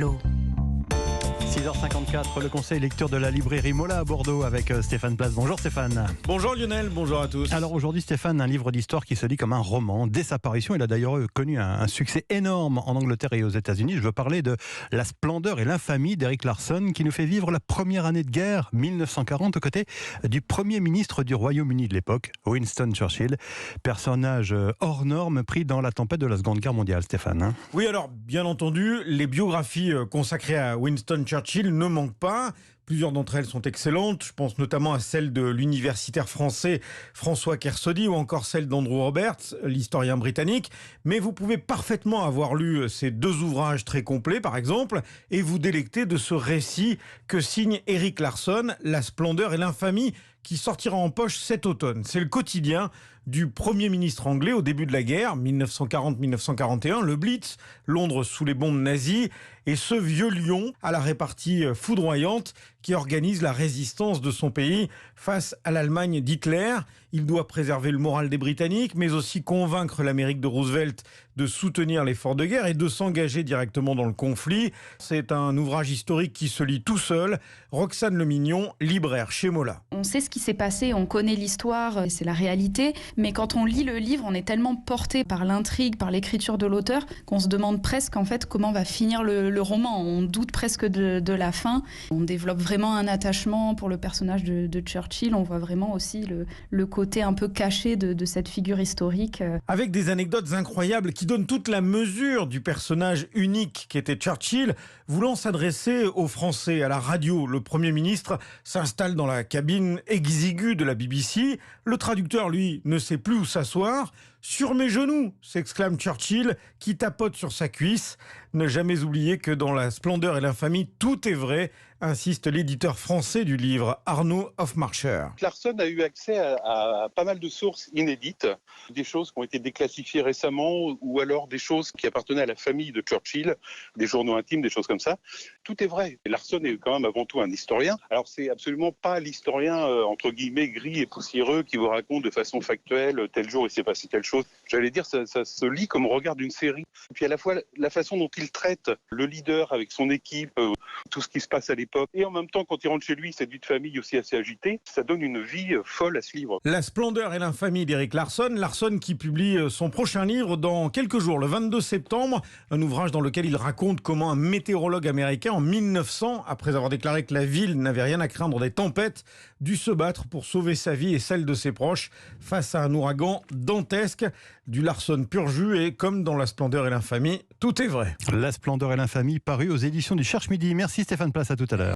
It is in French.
L'eau. 6h54, le conseil lecture de la librairie Mola à Bordeaux avec Stéphane Place. Bonjour Stéphane. Bonjour Lionel, bonjour à tous. Alors aujourd'hui Stéphane, un livre d'histoire qui se lit comme un roman. Dès sa parution, il a d'ailleurs connu un succès énorme en Angleterre et aux États-Unis. Je veux parler de La splendeur et l'infamie d'Eric Larson qui nous fait vivre la première année de guerre, 1940, aux côtés du premier ministre du Royaume-Uni de l'époque, Winston Churchill. Personnage hors norme pris dans la tempête de la Seconde Guerre mondiale, Stéphane. Oui, alors bien entendu, les biographies consacrées à Winston Churchill ne manquent pas. Plusieurs d'entre elles sont excellentes. Je pense notamment à celle de l'universitaire français François Kersaudy ou encore celle d'Andrew Roberts, l'historien britannique. Mais vous pouvez parfaitement avoir lu ces deux ouvrages très complets, par exemple, et vous délecter de ce récit que signe Eric Larson, La splendeur et l'infamie, qui sortira en poche cet automne. C'est le quotidien du Premier ministre anglais au début de la guerre, 1940-1941, le Blitz, Londres sous les bombes nazies, et ce vieux lion à la répartie foudroyante qui organise la résistance de son pays face à l'Allemagne d'Hitler. Il doit préserver le moral des Britanniques, mais aussi convaincre l'Amérique de Roosevelt de soutenir l'effort de guerre et de s'engager directement dans le conflit. C'est un ouvrage historique qui se lit tout seul. Roxane Lemignon, libraire chez Mola. On sait ce qui s'est passé, on connaît l'histoire, c'est la réalité, mais quand on lit le livre, on est tellement porté par l'intrigue, par l'écriture de l'auteur, qu'on se demande presque en fait comment va finir le roman. On doute presque de la fin. On développe vraiment un attachement pour le personnage de Churchill. On voit vraiment aussi le côté un peu caché de cette figure historique. Avec des anecdotes incroyables qui donnent toute la mesure du personnage unique qu'était Churchill, voulant s'adresser aux Français à la radio, le Premier ministre s'installe dans la cabine exiguë de la BBC. Le traducteur, lui, ne sait plus où s'asseoir. « Sur mes genoux !» s'exclame Churchill, qui tapote sur sa cuisse. Ne jamais oublier que dans La splendeur et l'infamie, tout est vrai, insiste l'éditeur français du livre, Arnaud Hofmarcher. Larson a eu accès à pas mal de sources inédites, des choses qui ont été déclassifiées récemment ou alors des choses qui appartenaient à la famille de Churchill, des journaux intimes, des choses comme ça. Tout est vrai. Larson est quand même avant tout un historien. Alors c'est absolument pas l'historien entre guillemets gris et poussiéreux qui vous raconte de façon factuelle tel jour il s'est passé telle chose. J'allais dire ça se lit comme on regarde une série. Et puis à la fois la façon dont il traite le leader avec son équipe, tout ce qui se passe à l'époque, et en même temps quand il rentre chez lui, cette vie de famille aussi assez agitée, ça donne une vie folle à ce livre. La splendeur et l'infamie d'Eric Larson. Larson qui publie son prochain livre dans quelques jours, le 22 septembre, un ouvrage dans lequel il raconte comment un météorologue américain en 1900, après avoir déclaré que la ville n'avait rien à craindre des tempêtes, dut se battre pour sauver sa vie et celle de ses proches face à un ouragan dantesque. Du Larson pur jus, et comme dans La splendeur et l'infamie, tout est vrai. La splendeur et l'infamie paru aux éditions du Cherche Midi. Merci Stéphane Place, à tout à l'heure.